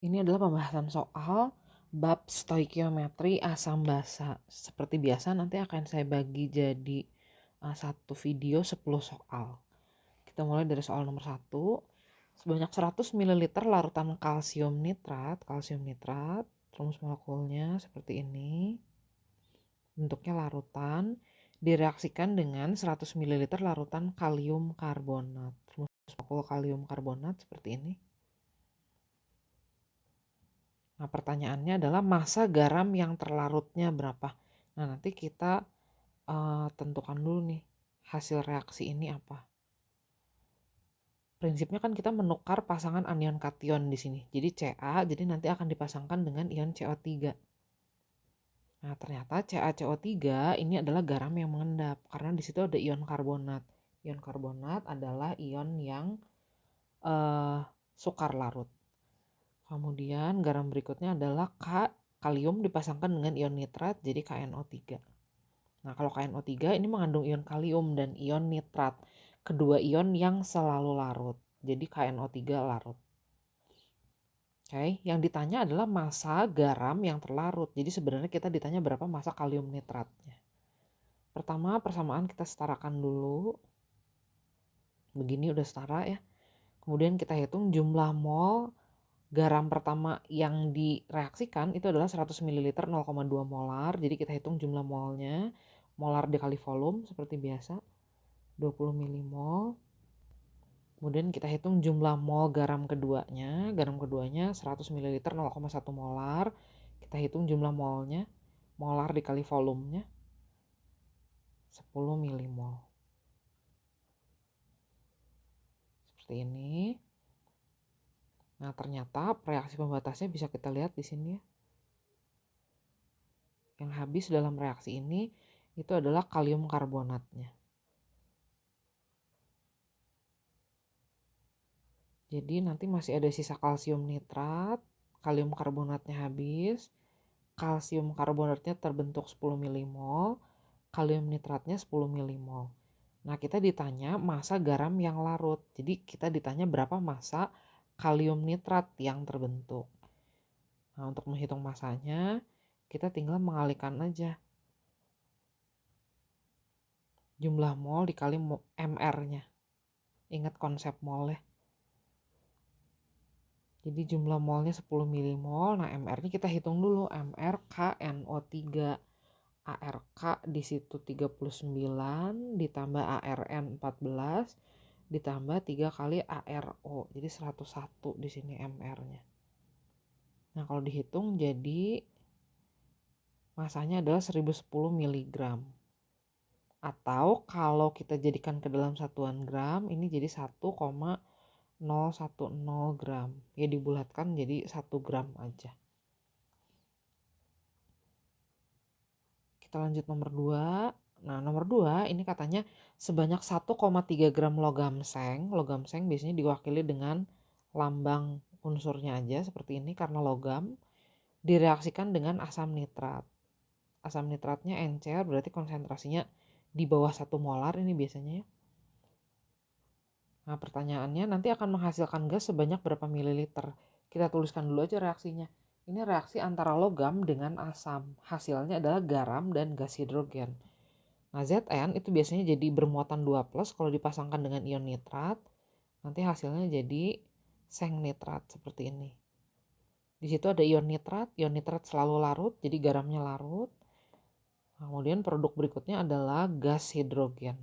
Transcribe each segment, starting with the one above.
Ini adalah pembahasan soal bab stoikiometri asam basa. Seperti biasa nanti akan saya bagi jadi satu video 10 soal. Kita mulai dari soal nomor 1. Sebanyak 100 ml larutan kalsium nitrat, rumus molekulnya seperti ini. Bentuknya larutan, direaksikan dengan 100 ml larutan kalium karbonat. Rumus molekul kalium karbonat seperti ini. Nah, pertanyaannya adalah massa garam yang terlarutnya berapa? Nah, nanti kita tentukan dulu nih hasil reaksi ini apa. Prinsipnya kan kita menukar pasangan anion kation di sini. Jadi Ca, jadi nanti akan dipasangkan dengan ion CO3. Nah, ternyata CaCO3 ini adalah garam yang mengendap karena di situ ada ion karbonat. Ion karbonat adalah ion yang sukar larut. Kemudian garam berikutnya adalah kalium dipasangkan dengan ion nitrat jadi KNO3. Nah, kalau KNO3 ini mengandung ion kalium dan ion nitrat. Kedua ion yang selalu larut. Jadi KNO3 larut. Oke, yang ditanya adalah massa garam yang terlarut. Jadi sebenarnya kita ditanya berapa massa kalium nitratnya. Pertama, persamaan kita setarakan dulu. Begini udah setara ya. Kemudian kita hitung jumlah mol garam pertama yang direaksikan itu adalah 100 ml 0,2 molar. Jadi kita hitung jumlah molnya. Molar dikali volume seperti biasa. 20 milimol. Kemudian kita hitung jumlah mol garam keduanya. Garam keduanya 100 ml 0,1 molar. Kita hitung jumlah molnya. Molar dikali volumenya 10 milimol. Seperti ini. Nah, ternyata reaksi pembatasnya bisa kita lihat di sini ya. Yang habis dalam reaksi ini itu adalah kalium karbonatnya. Jadi nanti masih ada sisa kalsium nitrat, kalium karbonatnya habis, kalsium karbonatnya terbentuk 10 milimol, kalium nitratnya 10 milimol. Nah, kita ditanya massa garam yang larut. Jadi kita ditanya berapa massa kalium nitrat yang terbentuk. Nah, untuk menghitung massanya, kita tinggal mengalihkan aja jumlah mol dikali MR-nya. Ingat konsep mol ya. Jadi jumlah molnya 10 milimol. Nah, MR-nya kita hitung dulu. MR KNO3. ARK di situ 39 ditambah ARN 14 ditambah 3 kali ARO. Jadi 101 di sini MR-nya. Nah, kalau dihitung jadi masanya adalah 1010 mg. Atau kalau kita jadikan ke dalam satuan gram, ini jadi 1,010 gram. Ya dibulatkan jadi 1 gram aja. Kita lanjut nomor 2. Nah, nomor 2 ini katanya sebanyak 1,3 gram logam seng. Logam seng biasanya diwakili dengan lambang unsurnya aja seperti ini karena logam. Direaksikan dengan asam nitrat. Asam nitratnya encer berarti konsentrasinya di bawah 1 molar ini biasanya ya. Nah, pertanyaannya nanti akan menghasilkan gas sebanyak berapa mililiter? Kita tuliskan dulu aja reaksinya. Ini reaksi antara logam dengan asam. Hasilnya adalah garam dan gas hidrogen. Nah, Zn itu biasanya jadi bermuatan 2+ kalau dipasangkan dengan ion nitrat. Nanti hasilnya jadi seng nitrat seperti ini. Di situ ada ion nitrat selalu larut, jadi garamnya larut. Kemudian produk berikutnya adalah gas hidrogen.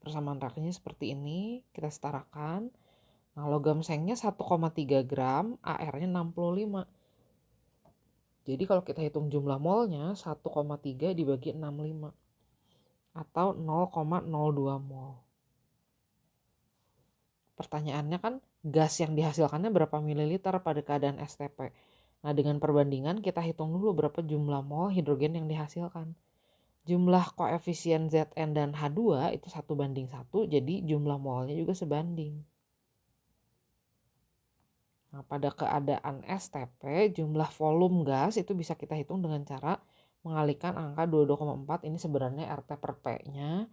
Persamaan reaksinya seperti ini, kita setarakan. Nah, logam sengnya 1,3 gram, AR-nya 65. Jadi kalau kita hitung jumlah molnya, 1,3 dibagi 65. Atau 0,02 mol. Pertanyaannya kan gas yang dihasilkannya berapa mililiter pada keadaan STP. Nah, dengan perbandingan kita hitung dulu berapa jumlah mol hidrogen yang dihasilkan. Jumlah koefisien Zn dan H2 itu 1:1, jadi jumlah molnya juga sebanding. Nah, pada keadaan STP, jumlah volume gas itu bisa kita hitung dengan cara mengalihkan angka 22,4, ini sebenarnya RT per P-nya,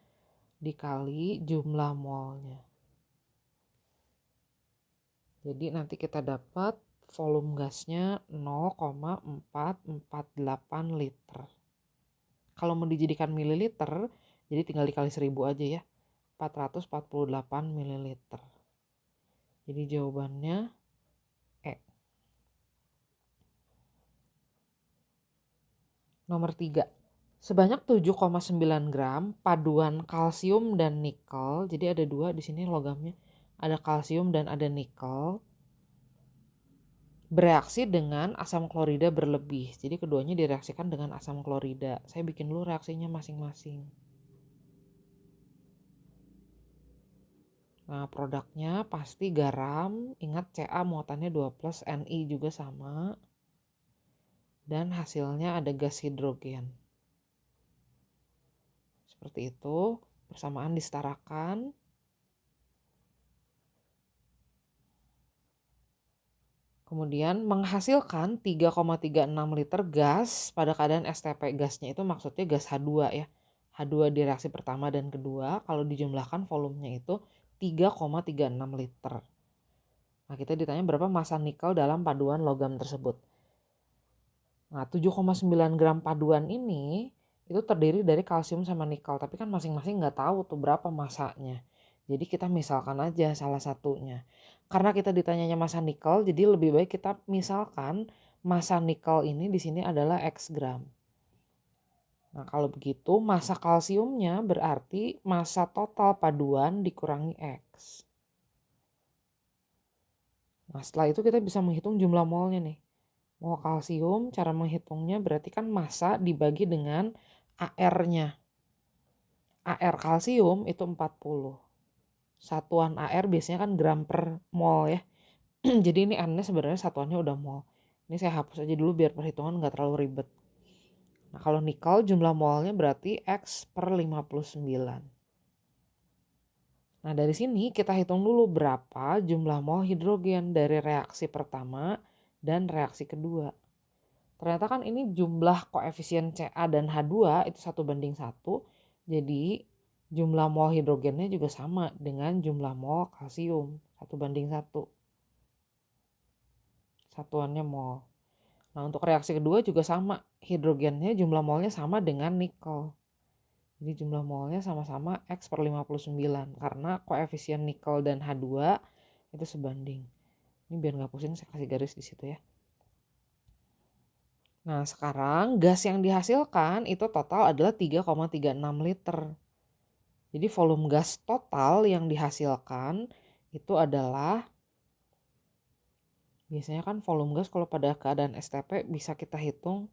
dikali jumlah molnya. Jadi nanti kita dapat volume gasnya 0,448 liter. Kalau mau dijadikan mililiter, jadi tinggal dikali 1000 aja ya, 448 mililiter. Jadi jawabannya E. Nomor 3. Sebanyak 7,9 gram paduan kalsium dan nikel. Jadi ada dua di sini logamnya. Ada kalsium dan ada nikel. Bereaksi dengan asam klorida berlebih. Jadi keduanya direaksikan dengan asam klorida. Saya bikin dulu reaksinya masing-masing. Nah, produknya pasti garam. Ingat Ca muatannya 2+, Ni juga sama. Dan hasilnya ada gas hidrogen. Seperti itu, persamaan disetarakan. Kemudian menghasilkan 3,36 liter gas pada keadaan STP. Gasnya itu maksudnya gas H2 ya. H2 di reaksi pertama dan kedua, kalau dijumlahkan volumenya itu 3,36 liter. Nah, kita ditanya berapa massa nikel dalam paduan logam tersebut. Nah, 7,9 gram paduan ini itu terdiri dari kalsium sama nikel, tapi kan masing-masing nggak tahu tuh berapa massanya. Jadi kita misalkan aja salah satunya. Karena kita ditanyanya massa nikel, jadi lebih baik kita misalkan massa nikel ini di sini adalah X gram. Nah, kalau begitu massa kalsiumnya berarti massa total paduan dikurangi X. Nah, setelah itu kita bisa menghitung jumlah molnya nih. Mol kalsium, cara menghitungnya berarti kan massa dibagi dengan AR-nya. AR kalsium itu 40. Satuan AR biasanya kan gram per mol ya. Jadi ini N-nya sebenarnya satuannya udah mol. Ini saya hapus aja dulu biar perhitungan nggak terlalu ribet. Nah, kalau nikel jumlah molnya berarti X per 59. Nah, dari sini kita hitung dulu berapa jumlah mol hidrogen dari reaksi pertama dan reaksi kedua. Ternyata kan ini jumlah koefisien Ca dan H2 itu 1:1. Jadi jumlah mol hidrogennya juga sama dengan jumlah mol kalsium 1:1. Satuannya mol. Nah, untuk reaksi kedua juga sama. Hidrogennya jumlah molnya sama dengan nikel. Jadi jumlah molnya sama-sama X per 59. Karena koefisien nikel dan H2 itu sebanding. Ini biar nggak pusing saya kasih garis di situ ya. Nah, sekarang gas yang dihasilkan itu total adalah 3,36 liter. Jadi volume gas total yang dihasilkan itu adalah, biasanya kan volume gas kalau pada keadaan STP bisa kita hitung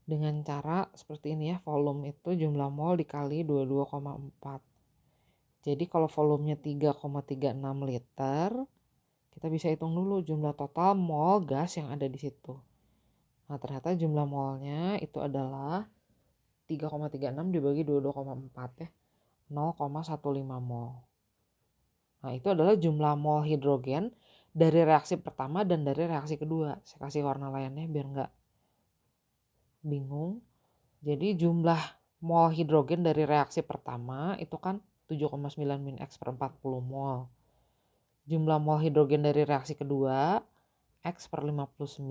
dengan cara seperti ini ya. Volume itu jumlah mol dikali 22,4. Jadi kalau volumenya 3,36 liter, kita bisa hitung dulu jumlah total mol gas yang ada di situ. Nah, ternyata jumlah molnya itu adalah 3,36 dibagi 22,4 ya. 0,15 mol. Nah, itu adalah jumlah mol hidrogen dari reaksi pertama dan dari reaksi kedua. Saya kasih warna lainnya biar nggak bingung. Jadi jumlah mol hidrogen dari reaksi pertama itu kan 7,9 min X per 40 mol. Jumlah mol hidrogen dari reaksi kedua X per 59.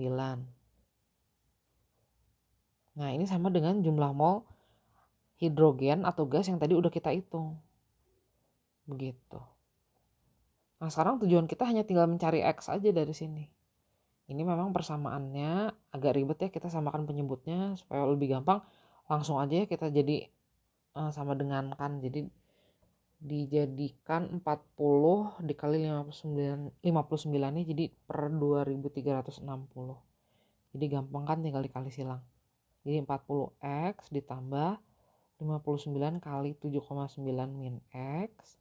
Nah, ini sama dengan jumlah mol hidrogen atau gas yang tadi udah kita hitung. Begitu. Nah, sekarang tujuan kita hanya tinggal mencari X aja dari sini. Ini memang persamaannya agak ribet ya, kita samakan penyebutnya supaya lebih gampang. Langsung aja ya kita jadi sama dengan kan. Jadi dijadikan 40 dikali 59 nya jadi per 2360. Jadi gampang kan, tinggal dikali silang. Jadi 40X ditambah 59 kali 7,9 min X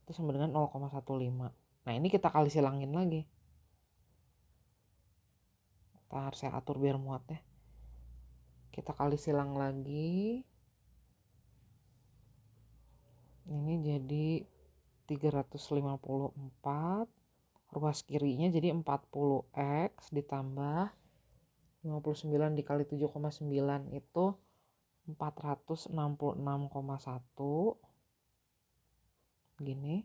itu sama dengan 0,15. Nah, ini kita kali silangin lagi. Ntar saya atur biar muat ya. Kita kali silang lagi. Ini jadi 354. Ruas kirinya jadi 40X ditambah 59 dikali 7,9 itu 466,1. Gini.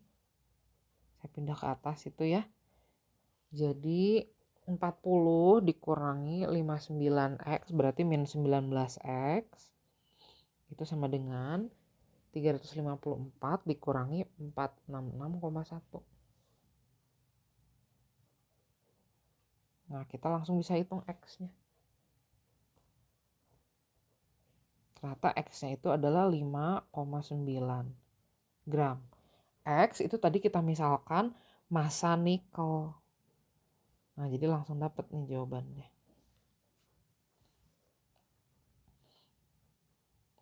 Saya pindah ke atas itu ya. Jadi 40 dikurangi 59X berarti min 19X. Itu sama dengan 354 dikurangi 466,1. Nah, kita langsung bisa hitung X-nya. Ternyata X-nya itu adalah 5,9 gram. X itu tadi kita misalkan massa nikel. Nah, jadi langsung dapat nih jawabannya.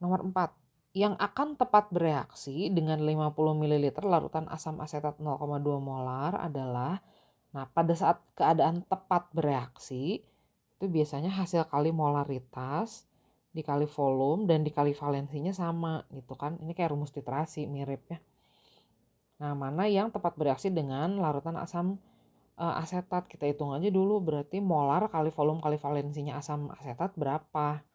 Nomor 4. Yang akan tepat bereaksi dengan 50 ml larutan asam asetat 0,2 molar adalah, nah pada saat keadaan tepat bereaksi, itu biasanya hasil kali molaritas dikali volume dan dikali valensinya sama gitu kan. Ini kayak rumus titrasi mirip ya. Nah, mana yang tepat bereaksi dengan larutan asam asetat? Kita hitung aja dulu, berarti molar kali volume kali valensinya asam asetat berapa?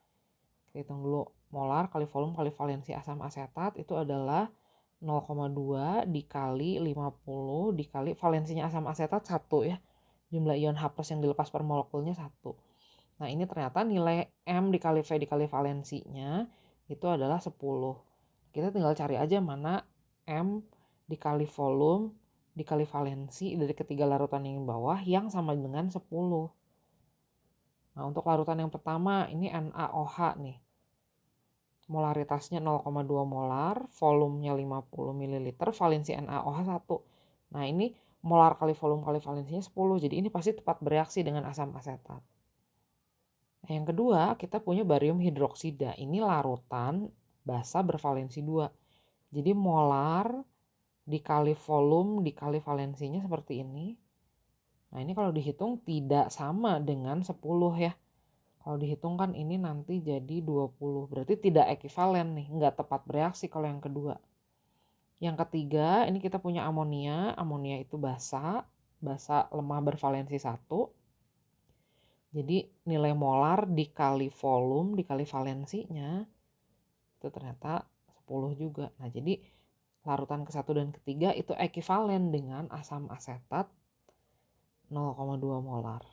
Kita hitung dulu, molar kali volume kali valensi asam asetat itu adalah 0,2 dikali 50 dikali valensinya asam asetat 1 ya. Jumlah ion H+ yang dilepas per molekulnya 1. Nah, ini ternyata nilai M dikali V dikali valensinya itu adalah 10. Kita tinggal cari aja mana M dikali volume dikali valensi dari ketiga larutan yang bawah yang sama dengan 10. Nah, untuk larutan yang pertama ini NaOH nih. Molaritasnya 0,2 molar, volumenya 50 ml, valensi NaOH 1. Nah, ini molar kali volume kali valensinya 10. Jadi ini pasti tepat bereaksi dengan asam asetat. Nah, yang kedua, kita punya barium hidroksida. Ini larutan basa bervalensi 2. Jadi molar dikali volume dikali valensinya seperti ini. Nah, ini kalau dihitung tidak sama dengan 10 ya. Kalau dihitung kan ini nanti jadi 20. Berarti tidak ekivalen nih, nggak tepat bereaksi kalau yang kedua. Yang ketiga, ini kita punya amonia. Amonia itu basa lemah bervalensi 1. Jadi nilai molar dikali volume dikali valensinya itu ternyata 10 juga. Nah, jadi larutan ke-1 dan ketiga itu ekivalen dengan asam asetat 0,2 molar.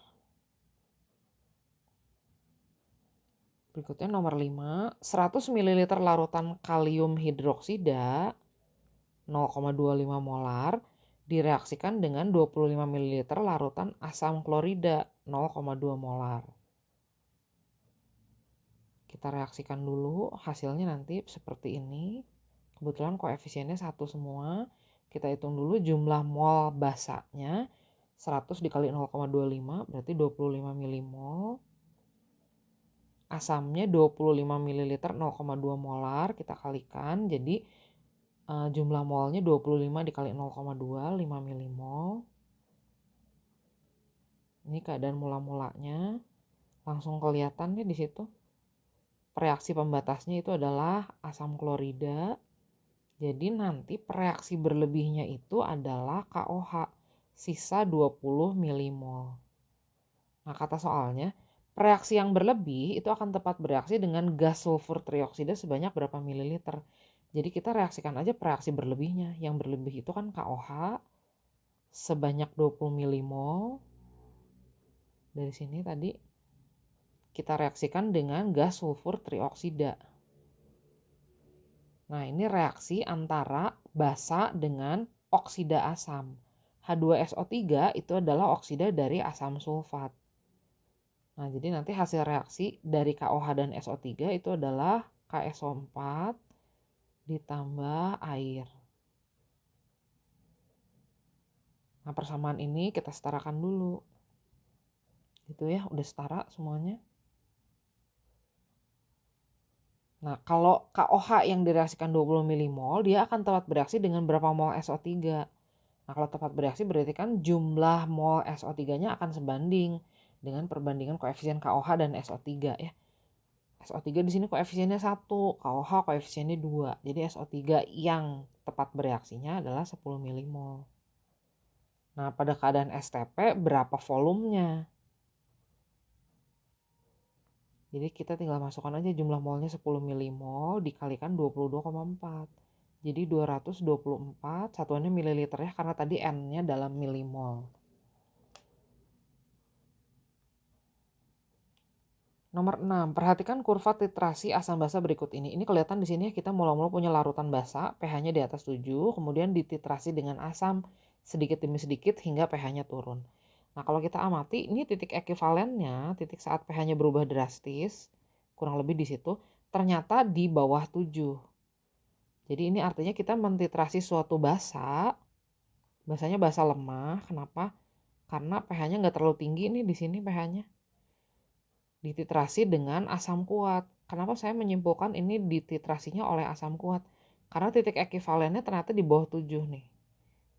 Berikutnya nomor 5, 100 ml larutan kalium hidroksida 0,25 molar direaksikan dengan 25 ml larutan asam klorida 0,2 molar. Kita reaksikan dulu, hasilnya nanti seperti ini. Kebetulan koefisiennya 1 semua. Kita hitung dulu jumlah mol basanya 100 dikali 0,25 berarti 25 milimol. Asamnya 25 ml 0,2 molar, kita kalikan jadi jumlah molnya 25 dikali 0,2, 5 milimol. Ini keadaan mula-mulanya. Langsung kelihatan nih di situ. Reaksi pembatasnya itu adalah asam klorida. Jadi nanti reaksi berlebihnya itu adalah KOH, sisa 20 milimol. Nah, kata soalnya, reaksi yang berlebih itu akan tepat bereaksi dengan gas sulfur trioksida sebanyak berapa mililiter. Jadi kita reaksikan aja reaksi berlebihnya. Yang berlebih itu kan KOH sebanyak 20 milimol. Dari sini tadi kita reaksikan dengan gas sulfur trioksida. Nah, ini reaksi antara basa dengan oksida asam. H2SO3 itu adalah oksida dari asam sulfat. Nah, jadi nanti hasil reaksi dari KOH dan SO3 itu adalah KSO4 ditambah air. Nah, persamaan ini kita setarakan dulu. Gitu ya, udah setara semuanya. Nah, kalau KOH yang direaksikan 20 milimol, dia akan tepat bereaksi dengan berapa mol SO3. Nah, kalau tepat bereaksi berarti kan jumlah mol SO3-nya akan sebanding dengan perbandingan koefisien KOH dan SO3 ya. SO3 di sini koefisiennya 1, KOH koefisiennya 2. Jadi SO3 yang tepat bereaksinya adalah 10 milimol. Nah, pada keadaan STP berapa volumenya? Jadi kita tinggal masukkan aja jumlah molnya 10 milimol dikalikan 22,4. Jadi 224, satuannya mililiter ya karena tadi N-nya dalam milimol. Nomor 6, perhatikan kurva titrasi asam basa berikut ini. Ini kelihatan di sini kita mula-mula punya larutan basa, pH-nya di atas 7, kemudian dititrasi dengan asam sedikit demi sedikit hingga pH-nya turun. Nah, kalau kita amati, ini titik ekivalennya, titik saat pH-nya berubah drastis, kurang lebih di situ, ternyata di bawah 7. Jadi ini artinya kita mentitrasi suatu basa, basanya basa lemah. Kenapa? Karena pH-nya nggak terlalu tinggi nih di sini pH-nya. Dititrasi dengan asam kuat. Kenapa saya menyimpulkan ini dititrasinya oleh asam kuat? Karena titik ekivalennya ternyata di bawah 7 nih.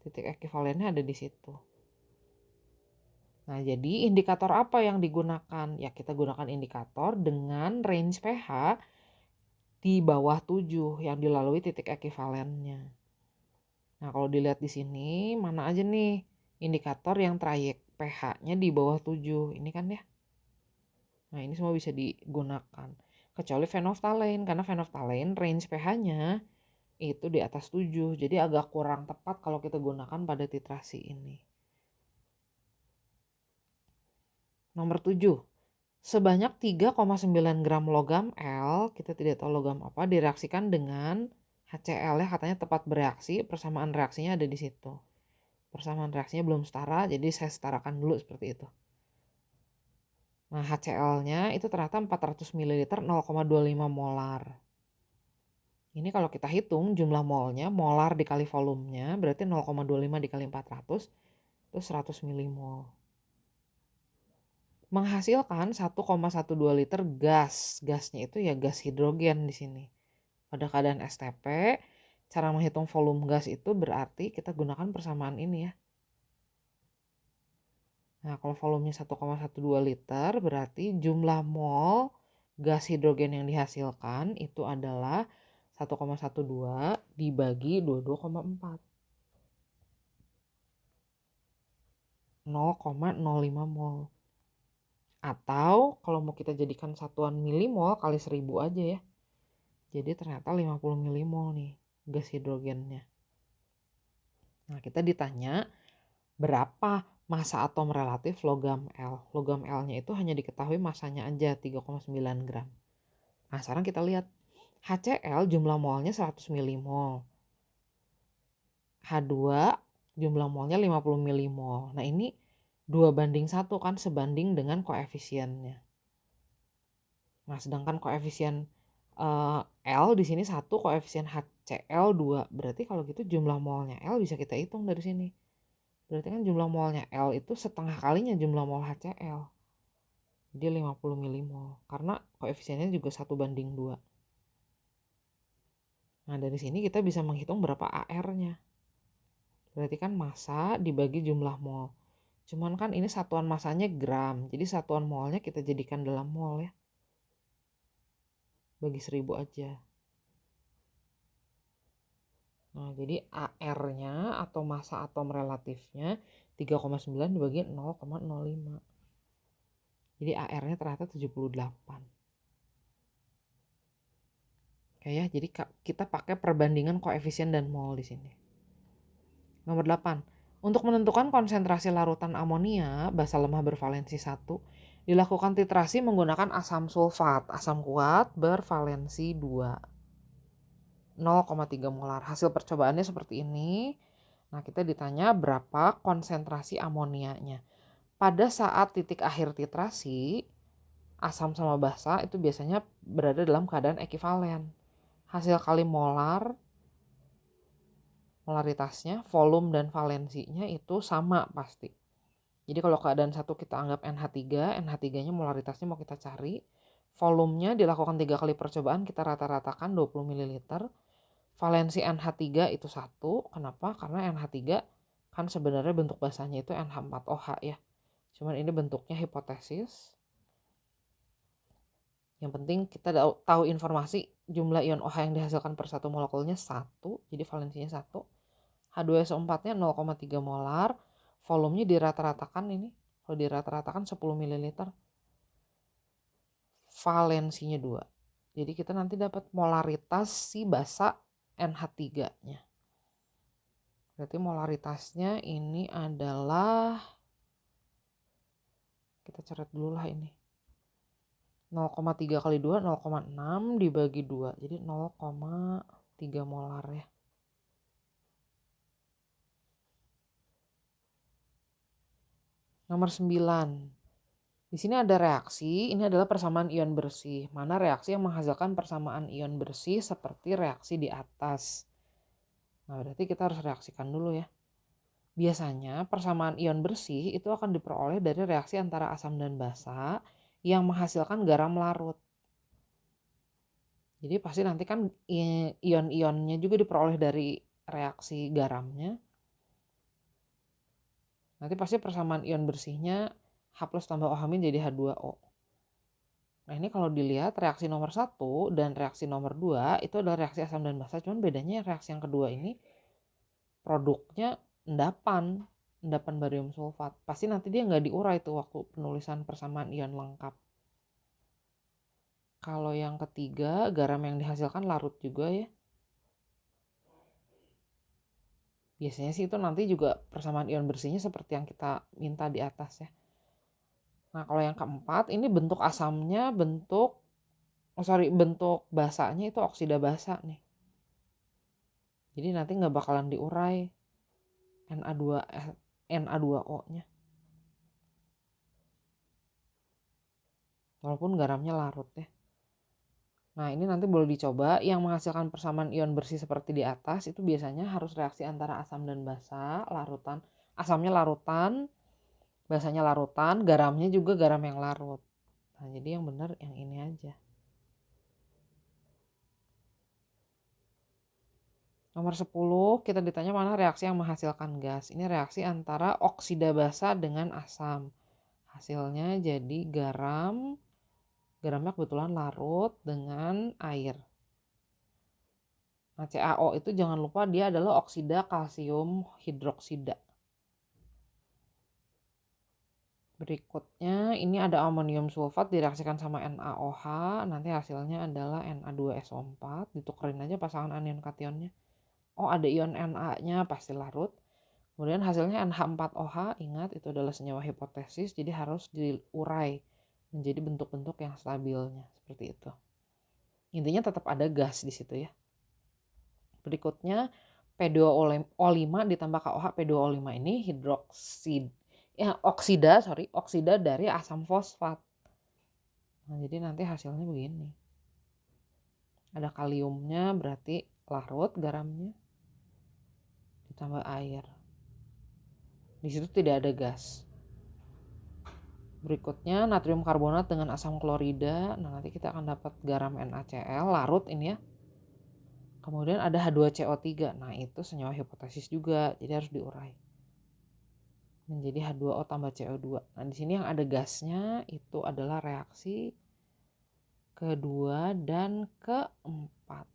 Titik ekivalennya ada di situ. Nah, jadi indikator apa yang digunakan? Ya, kita gunakan indikator dengan range pH di bawah 7 yang dilalui titik ekivalennya. Nah, kalau dilihat di sini, mana aja nih indikator yang trayek pH-nya di bawah 7. Ini kan ya. Nah, ini semua bisa digunakan. Kecuali phenolphthalein, karena phenolphthalein range pH-nya itu di atas 7. Jadi agak kurang tepat kalau kita gunakan pada titrasi ini. Nomor 7. Sebanyak 3,9 gram logam L, kita tidak tahu logam apa, direaksikan dengan HCl ya, katanya tepat bereaksi, persamaan reaksinya ada di situ. Persamaan reaksinya belum setara, jadi saya setarakan dulu seperti itu. Nah, HCl-nya itu ternyata 400 ml 0,25 molar. Ini kalau kita hitung jumlah molnya, molar dikali volumenya, berarti 0,25 dikali 400, itu 100 milimol. Menghasilkan 1,12 liter gas. Gasnya itu ya gas hidrogen di sini. Pada keadaan STP, cara menghitung volume gas itu berarti kita gunakan persamaan ini ya. Nah, kalau volumenya 1,12 liter berarti jumlah mol gas hidrogen yang dihasilkan itu adalah 1,12 dibagi 22,4. 0,05 mol. Atau kalau mau kita jadikan satuan milimol kali 1000 aja ya. Jadi ternyata 50 milimol nih gas hidrogennya. Nah, kita ditanya berapa massa atom relatif logam L. Logam L-nya itu hanya diketahui massanya aja 3,9 gram. Nah, sekarang kita lihat HCl jumlah molnya 100 milimol. H2 jumlah molnya 50 milimol. Nah, ini 2:1 kan sebanding dengan koefisiennya. Nah, sedangkan koefisien L di sini 1, koefisien HCl 2. Berarti kalau gitu jumlah molnya L bisa kita hitung dari sini. Berarti kan jumlah molnya L itu setengah kalinya jumlah mol HCl. Jadi 50 milimol. Karena koefisiennya juga 1:2. Nah, dari sini kita bisa menghitung berapa AR-nya. Berarti kan massa dibagi jumlah mol. Cuman kan ini satuan massanya gram. Jadi satuan molnya kita jadikan dalam mol ya. Bagi 1000 aja. Nah, jadi AR-nya atau massa atom relatifnya 3,9 dibagi 0,05. Jadi AR-nya ternyata 78. Oke ya, jadi kita pakai perbandingan koefisien dan mol di sini. Nomor 8. Untuk menentukan konsentrasi larutan amonia, basa lemah bervalensi 1, dilakukan titrasi menggunakan asam sulfat, asam kuat bervalensi 2. 0,3 molar. Hasil percobaannya seperti ini. Nah, kita ditanya berapa konsentrasi amonianya. Pada saat titik akhir titrasi, asam sama basa itu biasanya berada dalam keadaan ekivalen. Hasil kali molar, molaritasnya, volume dan valensinya itu sama pasti. Jadi kalau keadaan satu kita anggap NH3, NH3-nya molaritasnya mau kita cari. Volumenya dilakukan 3 kali percobaan, kita rata-ratakan 20 ml. Valensi NH3 itu 1. Kenapa? Karena NH3 kan sebenarnya bentuk basanya itu NH4OH ya. Cuman ini bentuknya hipotesis. Yang penting kita tahu informasi jumlah ion OH yang dihasilkan per satu molekulnya 1. Jadi valensinya 1. H2SO4-nya 0,3 molar. Volumenya dirata-ratakan ini. Kalau dirata-ratakan 10 ml. Valensinya 2. Jadi kita nanti dapat molaritas si basa NH3-nya. Berarti molaritasnya ini adalah, kita coret dulu lah ini. 0,3 kali 2 0,6 dibagi 2. Jadi 0,3 molar ya. Nomor 9. Di sini ada reaksi, ini adalah persamaan ion bersih. Mana reaksi yang menghasilkan persamaan ion bersih seperti reaksi di atas. Nah, berarti kita harus reaksikan dulu ya. Biasanya persamaan ion bersih itu akan diperoleh dari reaksi antara asam dan basa yang menghasilkan garam larut. Jadi pasti nanti kan ion-ionnya juga diperoleh dari reaksi garamnya. Nanti pasti persamaan ion bersihnya H plus tambah OH- jadi H2O. Nah ini kalau dilihat reaksi nomor 1 dan reaksi nomor 2 itu adalah reaksi asam dan basa. Cuman bedanya reaksi yang kedua ini produknya endapan barium sulfat. Pasti nanti dia nggak diurai tuh waktu penulisan persamaan ion lengkap. Kalau yang ketiga garam yang dihasilkan larut juga ya. Biasanya sih itu nanti juga persamaan ion bersihnya seperti yang kita minta di atas ya. Nah kalau yang keempat ini bentuk asamnya bentuk basanya itu oksida basa nih. Jadi nanti nggak bakalan diurai Na2O-nya. Walaupun garamnya larut ya. Nah ini nanti boleh dicoba yang menghasilkan persamaan ion bersih seperti di atas itu biasanya harus reaksi antara asam dan basa, larutan. Asamnya larutan, basanya larutan, garamnya juga garam yang larut. Nah jadi yang benar yang ini aja. Nomor 10 kita ditanya mana reaksi yang menghasilkan gas. Ini reaksi antara oksida basa dengan asam. Hasilnya jadi garamnya kebetulan larut dengan air. Nah CaO itu jangan lupa dia adalah oksida kalsium hidroksida. Berikutnya ini ada amonium sulfat direaksikan sama NaOH. Nanti hasilnya adalah Na2SO4. Ditukerin aja pasangan anion kationnya. Oh ada ion Na-nya pasti larut. Kemudian hasilnya NH4OH, ingat itu adalah senyawa hipotesis, jadi harus diurai menjadi bentuk-bentuk yang stabilnya, seperti itu. Intinya tetap ada gas di situ ya. Berikutnya P2O5 ditambah KOH. P2O5 ini oksida dari asam fosfat. Nah, jadi nanti hasilnya begini. Ada kaliumnya berarti larut garamnya ditambah air. Di situ tidak ada gas. Berikutnya natrium karbonat dengan asam klorida. Nah nanti kita akan dapat garam NaCl larut ini ya. Kemudian ada H2CO3. Nah itu senyawa hipotesis juga. Jadi harus diurai menjadi H2O tambah CO2. Nah di sini yang ada gasnya itu adalah reaksi kedua dan keempat.